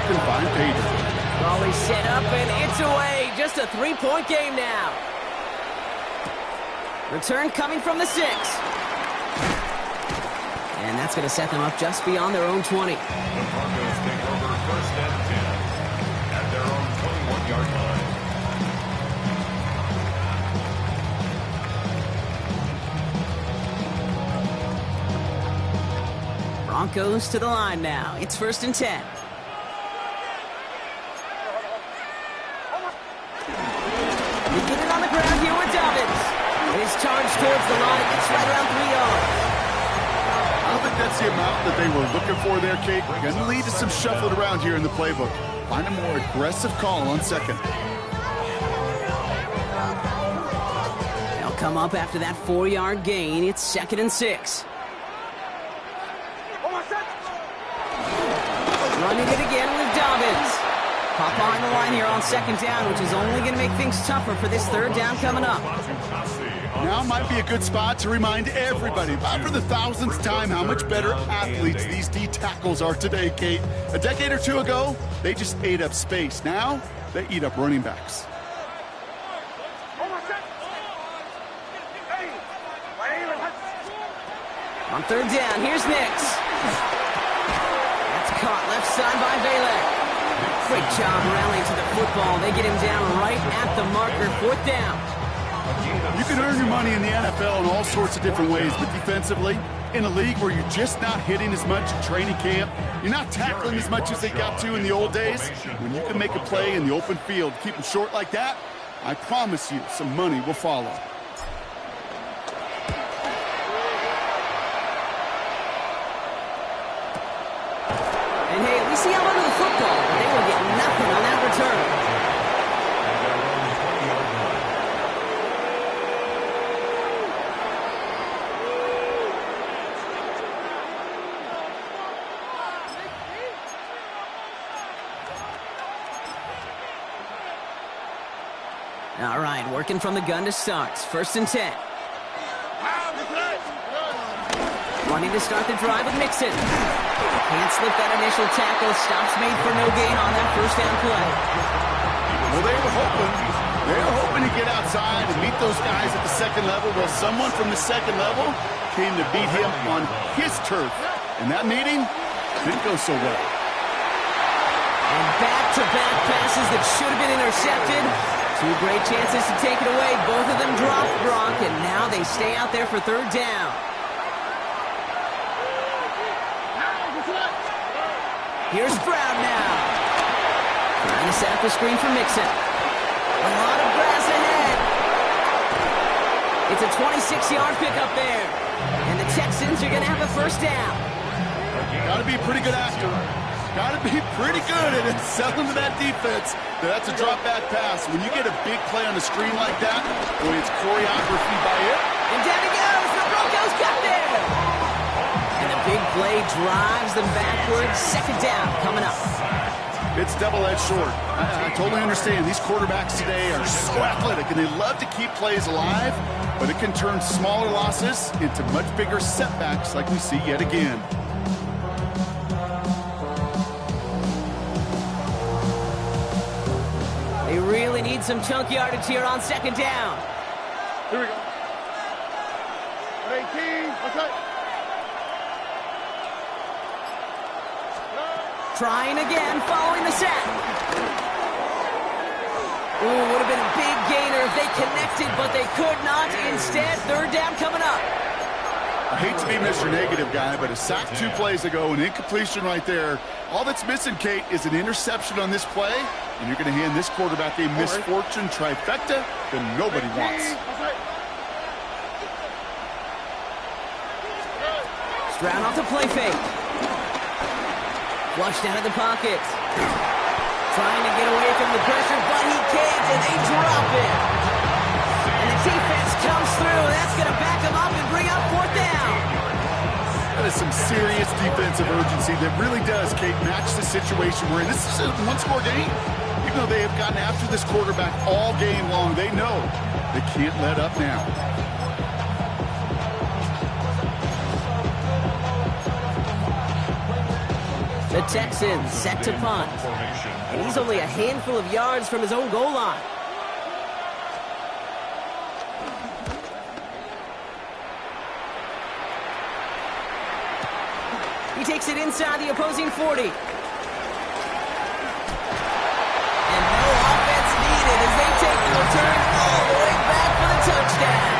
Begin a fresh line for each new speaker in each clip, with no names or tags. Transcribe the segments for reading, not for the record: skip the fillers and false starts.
can find pay dirt.
Always set up, and it's away. Just a three-point game now. Return coming from the 6. And that's going to set them up just beyond their own 20.
The Broncos take over 1st and 10 at their own 21-yard line.
Broncos to the line now. It's 1st and 10. They get it on the ground here with Dobbins. His charge towards the line. It's right around 3 yards.
I don't think that's the amount that they were looking for there, Kate. Going to lead to some shuffling around here in the playbook. Find a more aggressive call on 2nd.
They'll come up after that 4-yard gain. It's 2nd and 6. Running it again with Dobbins. Pop behind the line here on 2nd down, which is only going to make things tougher for this 3rd down coming up.
Now might be a good spot to remind everybody, about for the 1000th time, how much better athletes these D tackles are today, Kate. A decade or two ago, they just ate up space. Now, they eat up running backs.
On 3rd down, here's Nix. That's caught left side by Baylor. Great job rallying to the football. They get him down right at the marker. 4th down.
You can earn your money in the NFL in all sorts of different ways, but defensively, in a league where you're just not hitting as much in training camp, you're not tackling as much as they got to in the old days, when you can make a play in the open field, keep them short like that, I promise you some money will follow.
And hey, at least he held onto the football, but they will get nothing on that return. All right, working from the gun to start. 1st and 10. Wanting to start the drive with Mixon. Can't slip that initial tackle. Stops made for no gain on that 1st down play.
Well, they were hoping to get outside and meet those guys at the 2nd level. Well, someone from the 2nd level came to beat him on his turf. And that meeting didn't go so well.
And back-to-back passes that should have been intercepted. 2 great chances to take it away. Both of them dropped, Gronk, and now they stay out there for 3rd down. Here's Stroud now. Trying to set up the screen for Mixon. A lot of grass ahead. It's a 26-yard pickup there. And the Texans are going to have a 1st down.
Got to be a pretty good actor. Got to be pretty good at it, selling to that defense. That's a drop-back pass. When you get a big play on the screen like that, boy, it's choreography by it.
And down he goes. The Broncos got there. And the big play drives them backwards. 2nd down coming up.
It's double-edged sword. I totally understand. These quarterbacks today are so athletic, and they love to keep plays alive, but it can turn smaller losses into much bigger setbacks like we see yet again.
They really need some chunk yardage here on 2nd down.
Here we go. 18, okay.
Trying again, following the sack. Ooh, would have been a big gainer if they connected, but they could not. Instead, 3rd down coming up.
I hate to be Mr. Negative guy, but a sack 2 plays ago, an incompletion right there. All that's missing, Kate, is an interception on this play, and you're going to hand this quarterback a misfortune trifecta that nobody wants.
Stroud off the play fake. Flushed out of the pocket. Trying to get away from the pressure, but he can't, and they drop it. And the defense comes through. That's going to back them up and bring up 4th down.
That is some serious defensive urgency that really does, Kate, match the situation we're in. This is a one-score game. Even though they have gotten after this quarterback all game long, they know they can't let up now.
The Texans set to punt. And he's only a handful of yards from his own goal line. He takes it inside the opposing 40. And no offense needed as they take the return all the way back for the touchdown.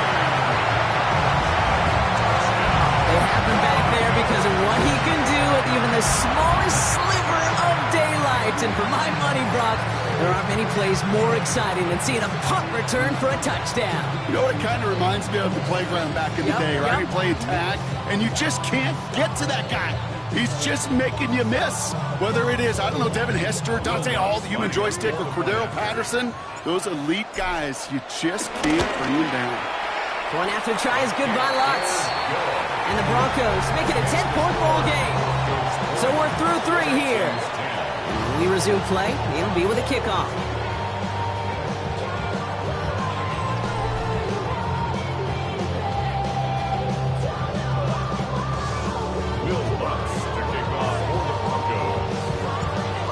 They have him back there because of what he can do with even the smallest sliver of daylight. And for my money, Brock, there aren't many plays more exciting than seeing a punt return for a touchdown.
You know what it kind of reminds me of? The playground back in the day, right? You play tag, and you just can't get to that guy. He's just making you miss. Whether it is, I don't know, Devin Hester, Dante Hall, the human joystick, or Cordero Patterson, those elite guys, you just can't bring them down.
Point after try is good by lots. And the Broncos make it a 10-point ball game. So we're through 3 here. When we resume play, it'll be with a kickoff.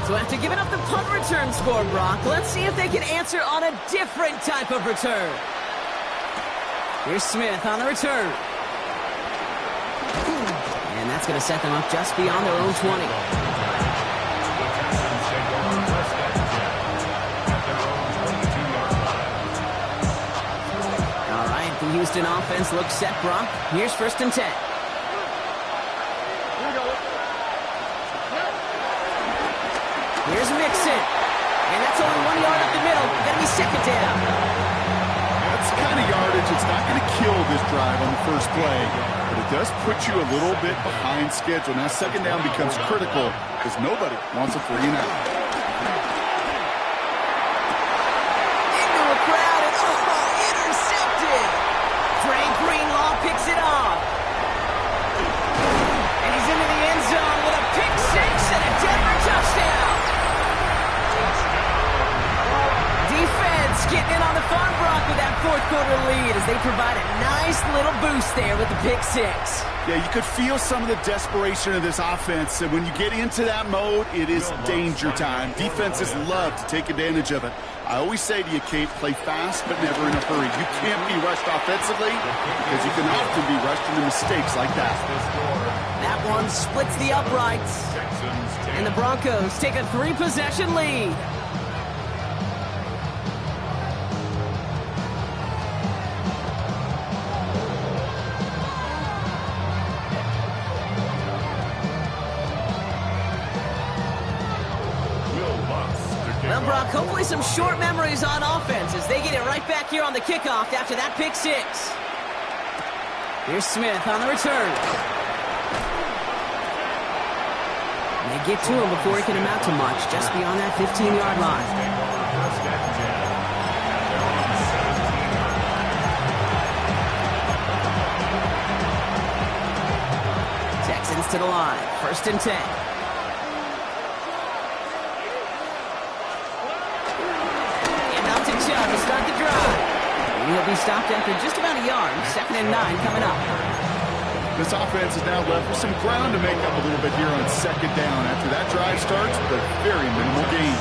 So after giving up the punt return score, Brock, let's see if they can answer on a different type of return. Here's Smith on the return. And that's going to set them up just beyond their own 20. All right, the Houston offense looks set, Brock. Here's 1st and 10. Here's Mixon. And that's only 1 yard up the middle. Going to be 2nd down.
That's the kind of yardage. It's not going to kill this drive on the first play, but it does put you a little bit behind schedule. Now 2nd down becomes critical because nobody wants a 3 and out.
Into a crowd and intercepted. Trey Greenlaw picks it off. And he's into the end zone with a pick 6 and a Denver touchdown. Defense getting in on the fun, Brock, with that 4th quarter lead as they provide a nice little boost there with the pick 6.
Yeah, you could feel some of the desperation of this offense, and when you get into that mode, it is danger time. Defenses love to take advantage of it. I always say to you, Kate, play fast but never in a hurry. You can't be rushed offensively because you can often be rushed into mistakes like that.
That one splits the uprights, and the Broncos take a 3-possession lead. Well, Brock, hopefully some short memories on offense as they get it right back here on the kickoff after that pick 6. Here's Smith on the return. And they get to him before he can amount to much, just beyond that 15-yard line. Texans to the line, 1st and 10. To start the drive. And he'll be stopped after just about a yard. 2nd and 9 coming up.
This offense is now left with some ground to make up a little bit here on 2nd down. After that drive starts with a very minimal gain.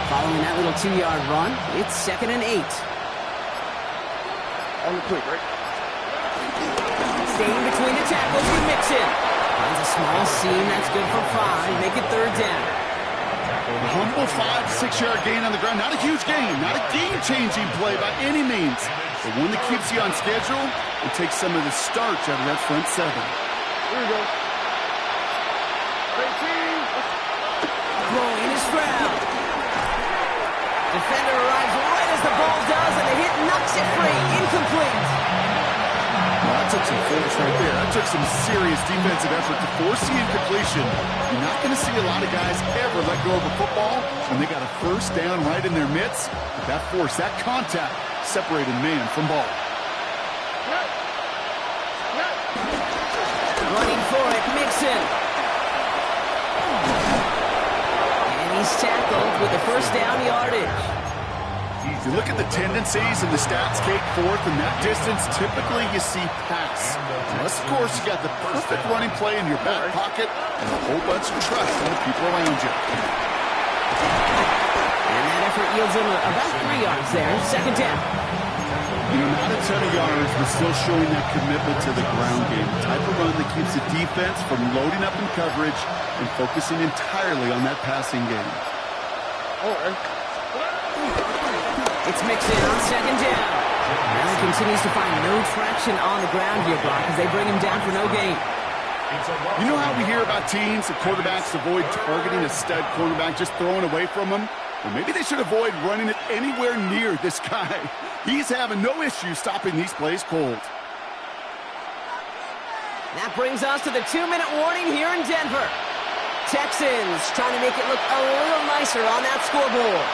Following that little 2-yard run, it's 2nd and 8.
On the quick, right?
Staying between the tackles with Mixon. Finds a small seam, that's good for 5. Make it 3rd down.
A humble 5-6-yard gain on the ground. Not a huge gain, not a game-changing play by any means, but one that keeps you on schedule and takes some of the starch out of that front 7. Here we go.
Throwing is Stroud. Defender arrives right as the ball does, and the hit knocks it free. Incomplete.
Well, that took some force right there. That took some serious defensive effort to force the incompletion. You're not going to see a lot of guys ever let go of a football when they got a 1st down right in their midst. But that force, that contact, separated man from ball.
Running for it, Mixon. And he's tackled with the 1st down yardage.
You look at the tendencies and the stats cake forth in that distance, typically you see pass. Unless, of course, you got the perfect running play in your back pocket and a whole bunch of trust in the people around you.
And that effort yields him about 3 yards there. Second down.
You know, not a ton of yards, but still showing that commitment to the ground game. The type of run that keeps the defense from loading up in coverage and focusing entirely on that passing game.
It's mixed in on second down. Allen continues to find no traction on the ground here, Brock, as they bring him down for no gain.
You know how we hear about teams and quarterbacks avoid targeting a stud cornerback, just throwing away from him? Well, maybe they should avoid running it anywhere near this guy. He's having no issue stopping these plays cold.
That brings us to the 2-minute warning here in Denver. Texans trying to make it look a little nicer on that scoreboard.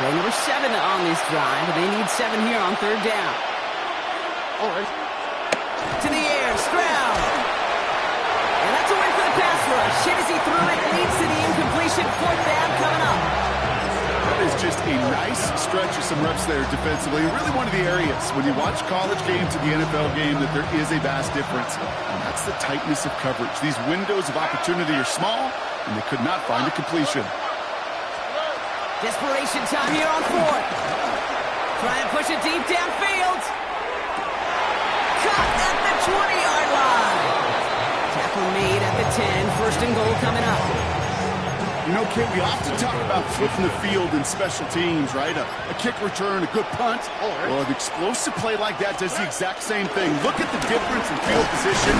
Play number 7 on this drive, and they need 7 here on third down. To the air, Stroud. And that's a win for the pass rush. Hit as he threw it, leads to the incompletion. Fourth down coming up.
That is just a nice stretch of some reps there defensively. Really one of the areas when you watch college game to the NFL game that there is a vast difference. And that's the tightness of coverage. These windows of opportunity are small, and they could not find a completion.
Desperation time here on fourth. Trying to push it deep downfield. Caught at the 20-yard line. Tackle made at the 10. First and goal coming up.
You know, Kate, we often talk about flipping the field in special teams, right? A kick return, a good punt. Well, an explosive play like that does the exact same thing. Look at the difference in field position.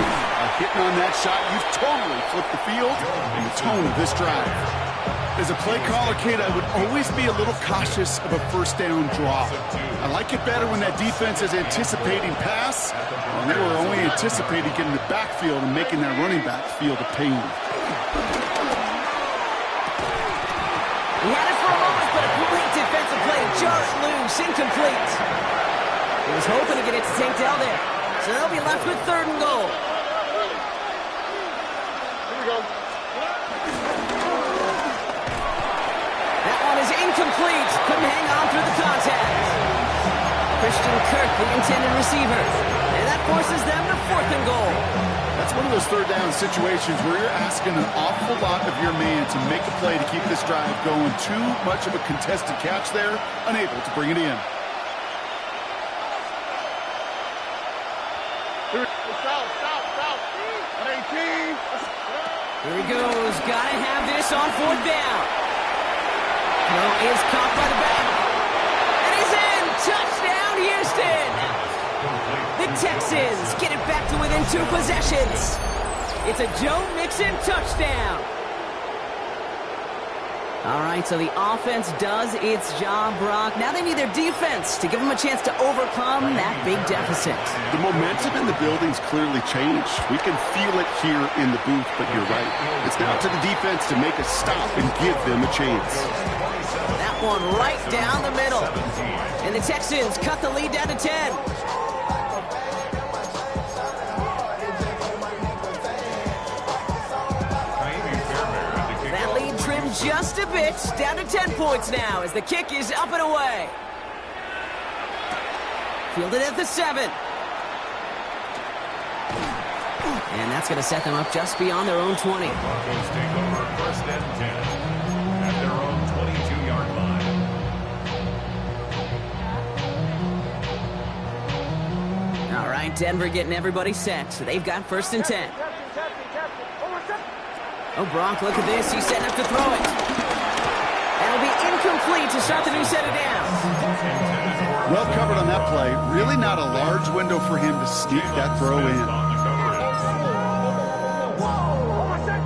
Hitting on that shot, you've totally flipped the field and the tone of this drive. As a play caller, Kate, I would always be a little cautious of a first down draw. I like it better when that defense is anticipating pass, and they were only anticipating getting the backfield and making that running back feel the pain.
He had it for a moment, but a great defensive play. Jarred loose, incomplete. He was hoping to get it to Teej10 there. So they'll be left with third and goal.
Here we go.
That one is incomplete. Couldn't hang on through the contact. Christian Kirk, the intended receiver. And that forces them to fourth and goal.
That's one of those third down situations where you're asking an awful lot of your man to make a play to keep this drive going. Too much of a contested catch there, unable to bring it in.
Stop. 18.
Here he goes. Gotta have this on fourth down. Hill is caught by the back. And he's in. Touchdown, Houston. The Texans get it back to within 2 possessions. It's a Joe Mixon touchdown. All right, so the offense does its job, Brock. Now they need their defense to give them a chance to overcome that big deficit.
The momentum in the building's clearly changed. We can feel it here in the booth, but you're right. It's now to the defense to make a stop and give them a chance.
That one right down the middle. And the Texans cut the lead down to 10. That lead trimmed just a bit, down to 10 points now as the kick is up and away. Fielded at the 7. And that's going to set them up just beyond their own 20.
Broncos take over first and 10 at their own 22-yard line.
All right, Denver getting everybody set. So they've got first and 10. Oh, Brock, look at this. He's setting up to throw it. That'll be incomplete to start the new set of downs.
Well covered on that play. Really not a large window for him to sneak that throw in.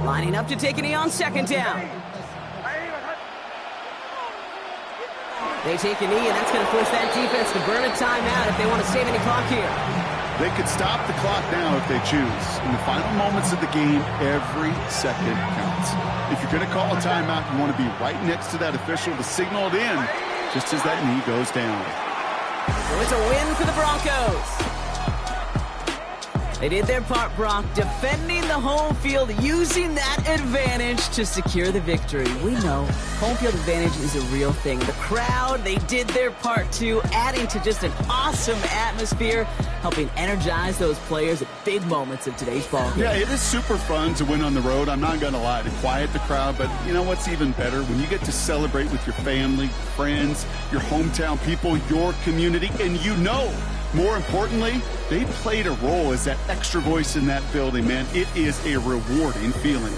Lining up to take a knee on second down. They take a knee, and that's going to force that defense to burn a timeout if they want to save any clock here.
They could stop the clock now if they choose. In the final moments of the game, every second counts. If you're going to call a timeout, you want to be right next to that official to signal it in just as that knee goes down.
So it's a win for the Broncos. They did their part, Brock, defending the home field, using that advantage to secure the victory. We know home field advantage is a real thing. The crowd, they did their part too, adding to just an awesome atmosphere, helping energize those players at big moments of today's ballgame.
Yeah, it is super fun to win on the road. I'm not going to lie, to quiet the crowd, but you know what's even better? When you get to celebrate with your family, friends, your hometown people, your community, and you know, more importantly, they played a role as that extra voice in that building, man. It is a rewarding feeling.